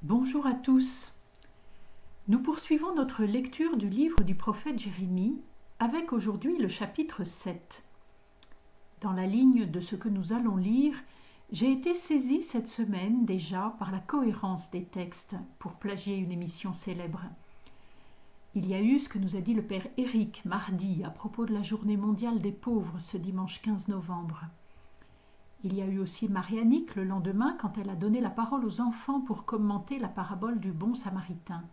Bonjour à tous. Nous poursuivons notre lecture du livre du prophète Jérémie avec aujourd'hui le chapitre 7. Dans la ligne de ce que nous allons lire, j'ai été saisie cette semaine déjà par la cohérence des textes pour plagier une émission célèbre. Il y a eu ce que nous a dit le père Éric mardi à propos de la journée mondiale des pauvres ce dimanche 15 novembre. Il y a eu aussi Marianique le lendemain quand elle a donné la parole aux enfants pour commenter la parabole du bon samaritain.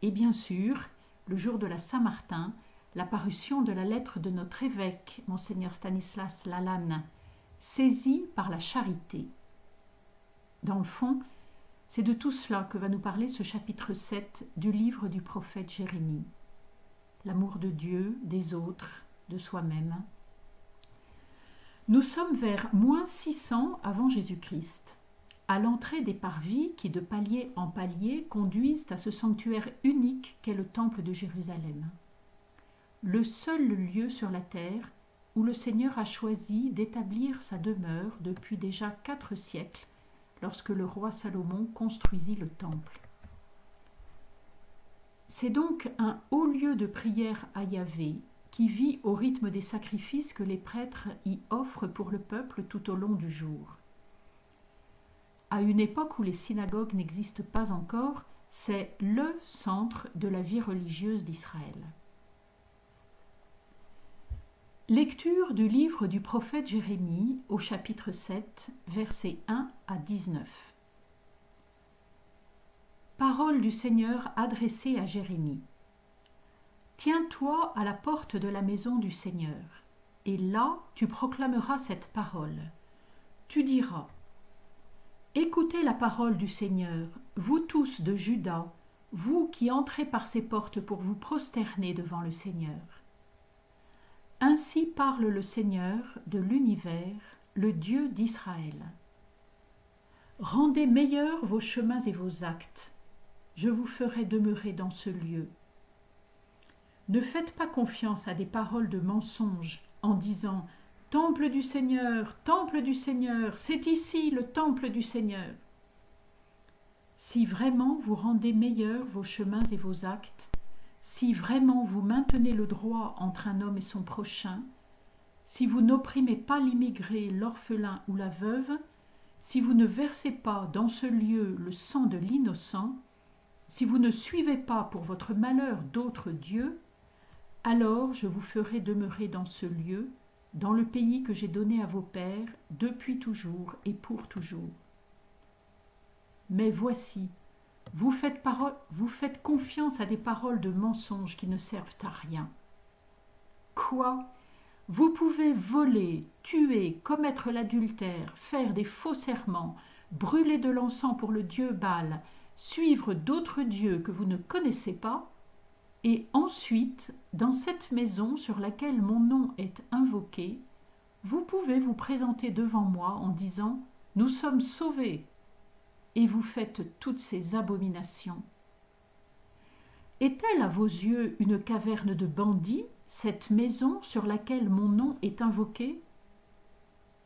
Et bien sûr, le jour de la Saint-Martin, la parution de la lettre de notre évêque, monseigneur Stanislas Lalanne, saisi par la charité. Dans le fond, c'est de tout cela que va nous parler ce chapitre 7 du livre du prophète Jérémie. L'amour de Dieu, des autres, de soi-même. Nous sommes vers -600 avant Jésus-Christ, à l'entrée des parvis qui, de palier en palier, conduisent à ce sanctuaire unique qu'est le temple de Jérusalem. Le seul lieu sur la terre où le Seigneur a choisi d'établir sa demeure depuis déjà 4 siècles, lorsque le roi Salomon construisit le temple. C'est donc un haut lieu de prière à Yahvé, qui vit au rythme des sacrifices que les prêtres y offrent pour le peuple tout au long du jour. À une époque où les synagogues n'existent pas encore, c'est le centre de la vie religieuse d'Israël. Lecture du livre du prophète Jérémie au chapitre 7, versets 1 à 19. Parole du Seigneur adressée à Jérémie. Tiens-toi à la porte de la maison du Seigneur, et là tu proclameras cette parole. Tu diras : écoutez la parole du Seigneur, vous tous de Juda, vous qui entrez par ces portes pour vous prosterner devant le Seigneur. Ainsi parle le Seigneur de l'univers, le Dieu d'Israël. Rendez meilleurs vos chemins et vos actes. Je vous ferai demeurer dans ce lieu. Ne faites pas confiance à des paroles de mensonge en disant « Temple du Seigneur, c'est ici le temple du Seigneur ». Si vraiment vous rendez meilleurs vos chemins et vos actes, si vraiment vous maintenez le droit entre un homme et son prochain, si vous n'opprimez pas l'immigré, l'orphelin ou la veuve, si vous ne versez pas dans ce lieu le sang de l'innocent, si vous ne suivez pas pour votre malheur d'autres dieux, alors je vous ferai demeurer dans ce lieu, dans le pays que j'ai donné à vos pères, depuis toujours et pour toujours. Mais voici, vous faites confiance à des paroles de mensonges qui ne servent à rien. Quoi ? Vous pouvez voler, tuer, commettre l'adultère, faire des faux serments, brûler de l'encens pour le dieu Baal, suivre d'autres dieux que vous ne connaissez pas, et ensuite, dans cette maison sur laquelle mon nom est invoqué, vous pouvez vous présenter devant moi en disant « Nous sommes sauvés » et vous faites toutes ces abominations. Est-elle à vos yeux une caverne de bandits, cette maison sur laquelle mon nom est invoqué ?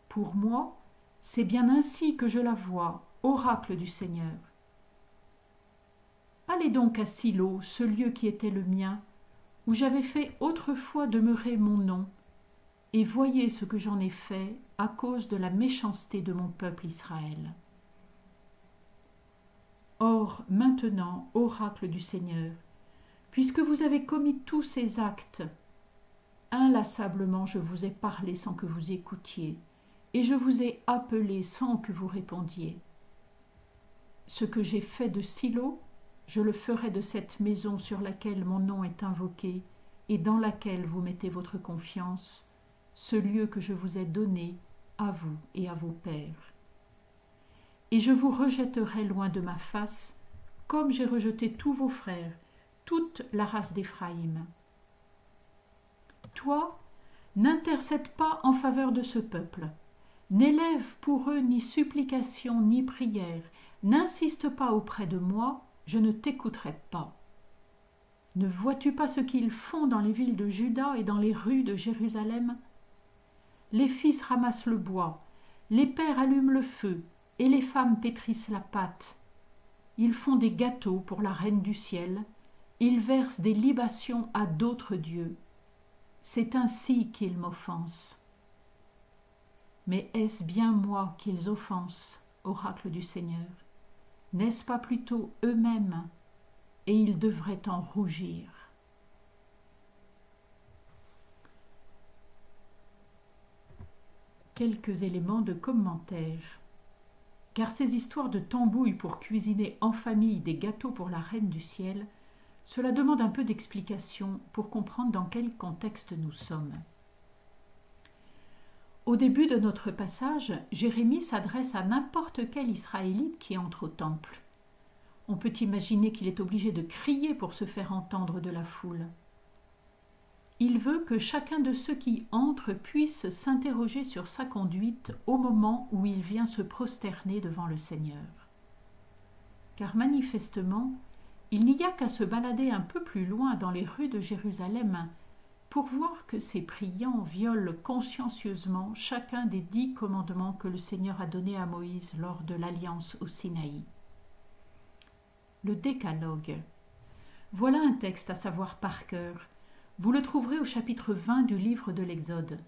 Pour moi, c'est bien ainsi que je la vois, oracle du Seigneur. Allez donc à Silo, ce lieu qui était le mien, où j'avais fait autrefois demeurer mon nom, et voyez ce que j'en ai fait à cause de la méchanceté de mon peuple Israël. Or, maintenant, oracle du Seigneur, puisque vous avez commis tous ces actes, inlassablement je vous ai parlé sans que vous écoutiez, et je vous ai appelé sans que vous répondiez. Ce que j'ai fait de Silo, je le ferai de cette maison sur laquelle mon nom est invoqué et dans laquelle vous mettez votre confiance, ce lieu que je vous ai donné à vous et à vos pères. Et je vous rejetterai loin de ma face, comme j'ai rejeté tous vos frères, toute la race d'Éphraïm. Toi, n'intercède pas en faveur de ce peuple, n'élève pour eux ni supplication ni prière, n'insiste pas auprès de moi, je ne t'écouterai pas. Ne vois-tu pas ce qu'ils font dans les villes de Juda et dans les rues de Jérusalem ? Les fils ramassent le bois, les pères allument le feu, et les femmes pétrissent la pâte. ils font des gâteaux pour la reine du ciel, ils versent des libations à d'autres dieux. C'est ainsi qu'ils m'offensent. Mais est-ce bien moi qu'ils offensent, oracle du Seigneur? N'est-ce pas plutôt eux-mêmes? Et ils devraient en rougir. Quelques éléments de commentaire. Car ces histoires de tambouille pour cuisiner en famille des gâteaux pour la reine du ciel, cela demande un peu d'explication pour comprendre dans quel contexte nous sommes. Au début de notre passage, Jérémie s'adresse à n'importe quel Israélite qui entre au temple. On peut imaginer qu'il est obligé de crier pour se faire entendre de la foule. Il veut que chacun de ceux qui entrent puisse s'interroger sur sa conduite au moment où il vient se prosterner devant le Seigneur. Car manifestement, il n'y a qu'à se balader un peu plus loin dans les rues de Jérusalem pour voir que ces priants violent consciencieusement chacun des 10 commandements que le Seigneur a donnés à Moïse lors de l'alliance au Sinaï. Le Décalogue. Voilà un texte à savoir par cœur. Vous le trouverez au chapitre 20 du livre de l'Exode.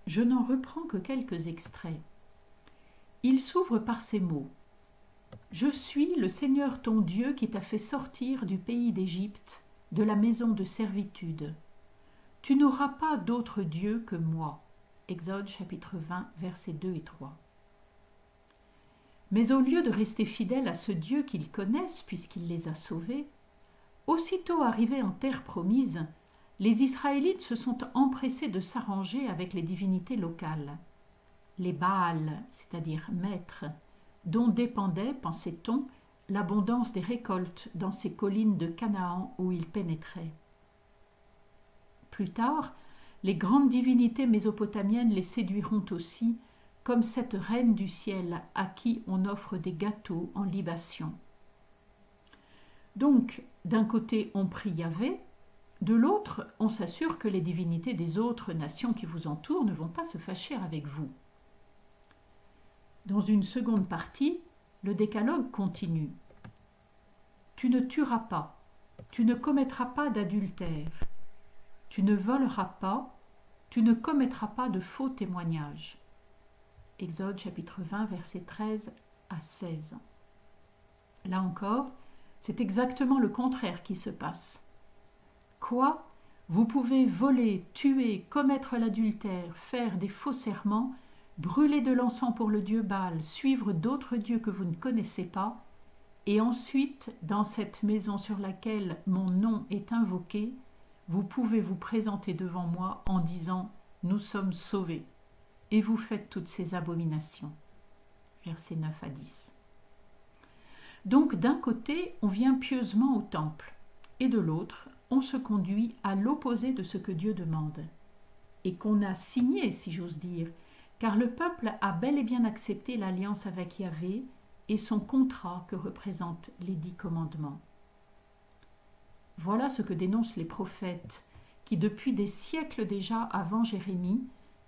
Je n'en reprends que quelques extraits. Il s'ouvre par ces mots. « Je suis le Seigneur ton Dieu qui t'a fait sortir du pays d'Égypte, de la maison de servitude. Tu n'auras pas d'autre Dieu que moi. » Exode chapitre 20, versets 2 et 3. Mais au lieu de rester fidèles à ce Dieu qu'ils connaissent puisqu'il les a sauvés, aussitôt arrivés en terre promise, les Israélites se sont empressés de s'arranger avec les divinités locales. Les Baals, c'est-à-dire maîtres, dont dépendait, pensait-on, l'abondance des récoltes dans ces collines de Canaan où ils pénétraient. Plus tard, les grandes divinités mésopotamiennes les séduiront aussi, comme cette reine du ciel à qui on offre des gâteaux en libation. Donc, d'un côté, on prie Yahvé, de l'autre, on s'assure que les divinités des autres nations qui vous entourent ne vont pas se fâcher avec vous. Dans une seconde partie, le décalogue continue. Tu ne tueras pas, tu ne commettras pas d'adultère, tu ne voleras pas, tu ne commettras pas de faux témoignages. Exode chapitre 20, versets 13 à 16. Là encore, c'est exactement le contraire qui se passe. Quoi? Vous pouvez voler, tuer, commettre l'adultère, faire des faux serments, brûler de l'encens pour le dieu Baal, suivre d'autres dieux que vous ne connaissez pas, et ensuite, dans cette maison sur laquelle mon nom est invoqué, vous pouvez vous présenter devant moi en disant « Nous sommes sauvés » et vous faites toutes ces abominations. Versets 9 à 10. Donc d'un côté, on vient pieusement au temple, et de l'autre, on se conduit à l'opposé de ce que Dieu demande, et qu'on a signé, si j'ose dire, car le peuple a bel et bien accepté l'alliance avec Yahvé et son contrat que représentent les 10 commandements. Voilà ce que dénoncent les prophètes, qui depuis des siècles déjà avant Jérémie,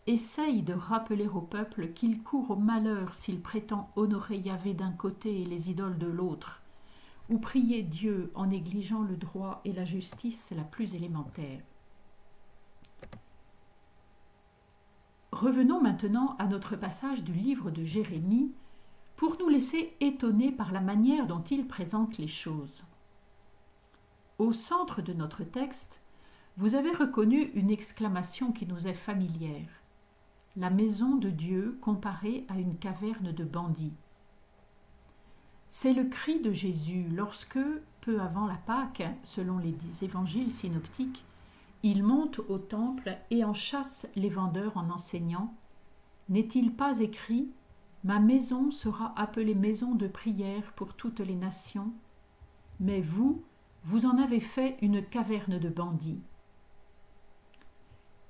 essayent de rappeler au peuple qu'il court au malheur s'il prétend honorer Yahvé d'un côté et les idoles de l'autre, ou prier Dieu en négligeant le droit et la justice la plus élémentaire. Revenons maintenant à notre passage du livre de Jérémie pour nous laisser étonnés par la manière dont il présente les choses. Au centre de notre texte, vous avez reconnu une exclamation qui nous est familière. La maison de Dieu comparée à une caverne de bandits. C'est le cri de Jésus lorsque, peu avant la Pâque, selon les 10 évangiles synoptiques, il monte au temple et en chasse les vendeurs en enseignant « N'est-il pas écrit « Ma maison sera appelée maison de prière pour toutes les nations » mais vous, vous en avez fait une caverne de bandits.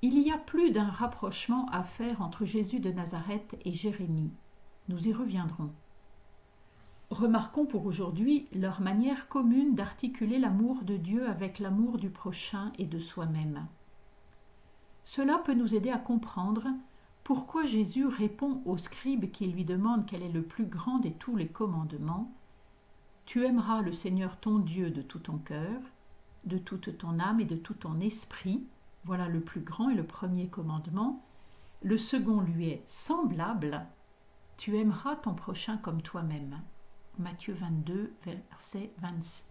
Il y a plus d'un rapprochement à faire entre Jésus de Nazareth et Jérémie. Nous y reviendrons. Remarquons pour aujourd'hui leur manière commune d'articuler l'amour de Dieu avec l'amour du prochain et de soi-même. Cela peut nous aider à comprendre pourquoi Jésus répond aux scribes qui lui demandent quel est le plus grand de tous les commandements. Tu aimeras le Seigneur ton Dieu de tout ton cœur, de toute ton âme et de tout ton esprit. Voilà le plus grand et le premier commandement. Le second lui est semblable. Tu aimeras ton prochain comme toi-même. Matthieu 22, versets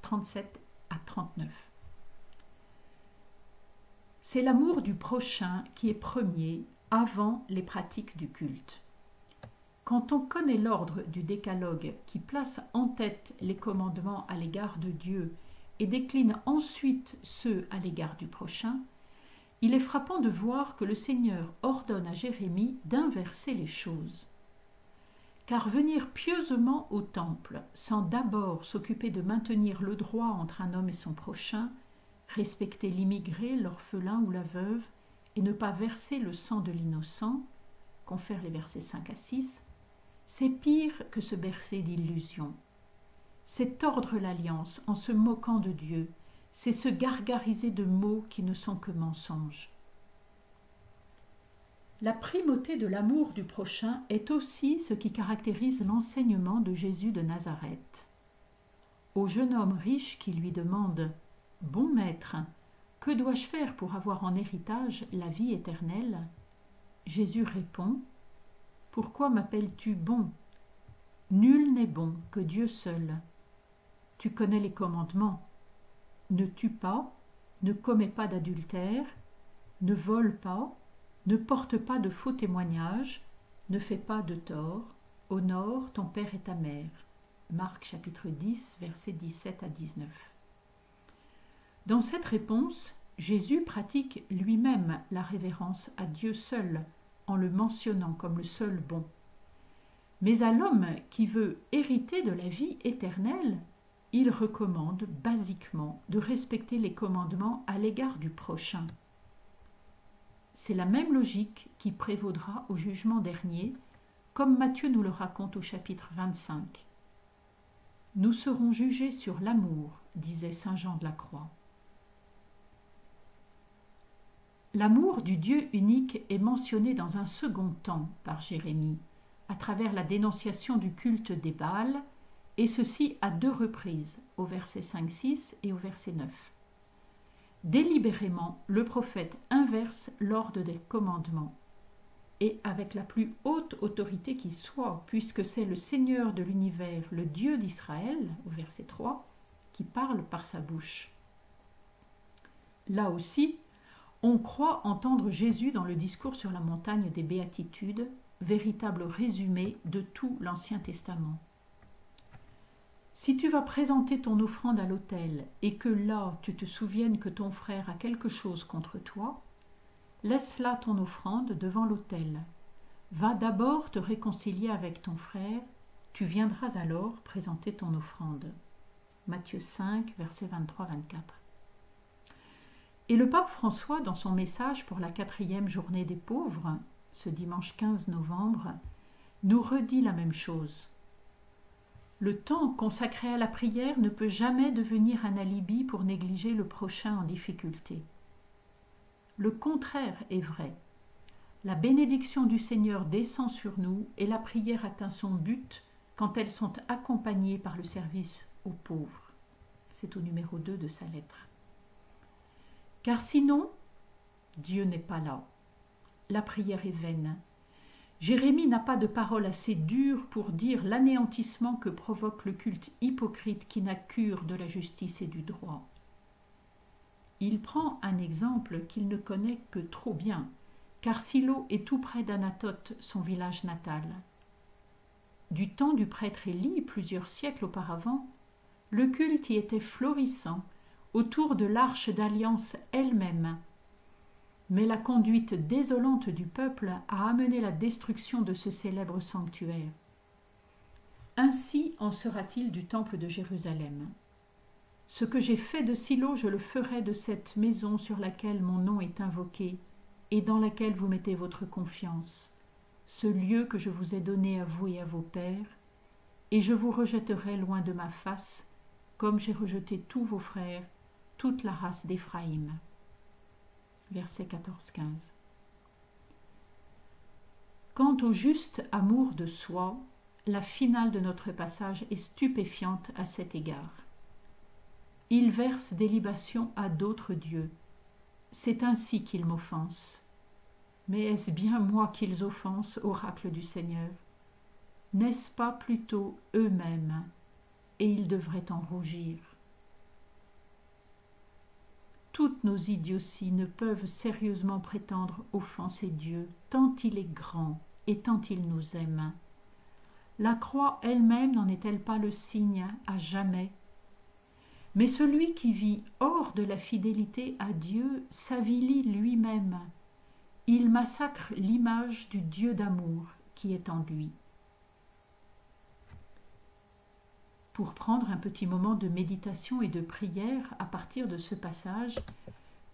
37 à 39. C'est l'amour du prochain qui est premier avant les pratiques du culte. Quand on connaît l'ordre du décalogue qui place en tête les commandements à l'égard de Dieu et décline ensuite ceux à l'égard du prochain, il est frappant de voir que le Seigneur ordonne à Jérémie d'inverser les choses. Car venir pieusement au temple sans d'abord s'occuper de maintenir le droit entre un homme et son prochain, respecter l'immigré, l'orphelin ou la veuve, et ne pas verser le sang de l'innocent, confère les versets 5 à 6, c'est pire que se bercer d'illusions. C'est tordre l'alliance en se moquant de Dieu, c'est se gargariser de mots qui ne sont que mensonges. La primauté de l'amour du prochain est aussi ce qui caractérise l'enseignement de Jésus de Nazareth. Au jeune homme riche qui lui demande « Bon maître, que dois-je faire pour avoir en héritage la vie éternelle ?» Jésus répond « Pourquoi m'appelles-tu bon ? Nul n'est bon que Dieu seul. Tu connais les commandements. Ne tue pas, ne commets pas d'adultère, ne vole pas, ne porte pas de faux témoignages, ne fais pas de tort, honore ton père et ta mère. » Marc chapitre 10, versets 17 à 19. Dans cette réponse, Jésus pratique lui-même la révérence à Dieu seul, en le mentionnant comme le seul bon. Mais à l'homme qui veut hériter de la vie éternelle, il recommande basiquement de respecter les commandements à l'égard du prochain. C'est la même logique qui prévaudra au jugement dernier, comme Matthieu nous le raconte au chapitre 25. « Nous serons jugés sur l'amour, disait saint Jean de la Croix. » L'amour du Dieu unique est mentionné dans un second temps par Jérémie, à travers la dénonciation du culte des Baals, et ceci à 2 reprises, au verset 5-6 et au verset 9. Délibérément, le prophète inverse l'ordre des commandements, et avec la plus haute autorité qui soit, puisque c'est le Seigneur de l'univers, le Dieu d'Israël, au verset 3, qui parle par sa bouche. Là aussi, on croit entendre Jésus dans le discours sur la montagne des Béatitudes, véritable résumé de tout l'Ancien Testament. Si tu vas présenter ton offrande à l'autel et que là tu te souviennes que ton frère a quelque chose contre toi, laisse là ton offrande devant l'autel. Va d'abord te réconcilier avec ton frère, tu viendras alors présenter ton offrande. Matthieu 5, versets 23-24. Et le pape François, dans son message pour la 4e journée des pauvres, ce dimanche 15 novembre, nous redit la même chose. Le temps consacré à la prière ne peut jamais devenir un alibi pour négliger le prochain en difficulté. Le contraire est vrai. La bénédiction du Seigneur descend sur nous et la prière atteint son but quand elles sont accompagnées par le service aux pauvres. C'est au numéro 2 de sa lettre. Car sinon, Dieu n'est pas là. La prière est vaine. Jérémie n'a pas de parole assez dure pour dire l'anéantissement que provoque le culte hypocrite qui n'a cure de la justice et du droit. Il prend un exemple qu'il ne connaît que trop bien, car Silo est tout près d'Anatote, son village natal. Du temps du prêtre Élie, plusieurs siècles auparavant, le culte y était florissant, autour de l'arche d'alliance elle-même. Mais la conduite désolante du peuple a amené la destruction de ce célèbre sanctuaire. Ainsi en sera-t-il du temple de Jérusalem. Ce que j'ai fait de Silo, je le ferai de cette maison sur laquelle mon nom est invoqué et dans laquelle vous mettez votre confiance, ce lieu que je vous ai donné à vous et à vos pères, et je vous rejetterai loin de ma face, comme j'ai rejeté tous vos frères, toute la race d'Éphraïm. Versets 14-15. Quant au juste amour de soi, La finale de notre passage est stupéfiante à cet égard. Ils versent des libations à d'autres dieux. C'est ainsi qu'ils m'offensent. Mais est-ce bien moi qu'ils offensent, oracle du Seigneur? N'est-ce pas plutôt eux-mêmes? Et ils devraient en rougir. Toutes nos idioties ne peuvent sérieusement prétendre offenser Dieu, tant il est grand et tant il nous aime. La croix elle-même n'en est-elle pas le signe à jamais? Mais celui qui vit hors de la fidélité à Dieu s'avilit lui-même. Il massacre l'image du Dieu d'amour qui est en lui. Pour prendre un petit moment de méditation et de prière à partir de ce passage,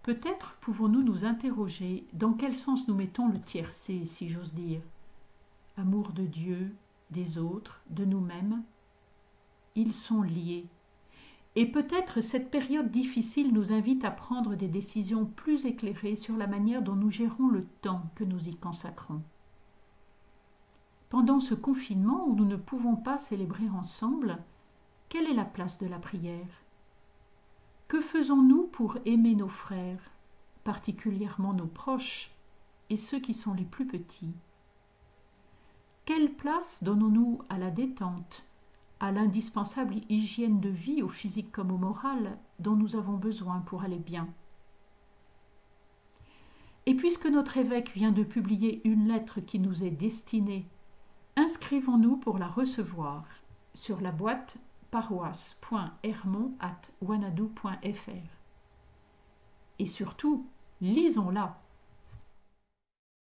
peut-être pouvons-nous nous interroger dans quel sens nous mettons le tiercé, si j'ose dire. Amour de Dieu, des autres, de nous-mêmes. Ils sont liés. Et peut-être cette période difficile nous invite à prendre des décisions plus éclairées sur la manière dont nous gérons le temps que nous y consacrons. Pendant ce confinement où nous ne pouvons pas célébrer ensemble, quelle est la place de la prière? Que faisons-nous pour aimer nos frères, particulièrement nos proches et ceux qui sont les plus petits? Quelle place donnons-nous à la détente, à l'indispensable hygiène de vie, au physique comme au moral, dont nous avons besoin pour aller bien? Et puisque notre évêque vient de publier une lettre qui nous est destinée, inscrivons-nous pour la recevoir sur la boîte paroisse.hermon@wanadoo.fr. Et surtout, lisons-la.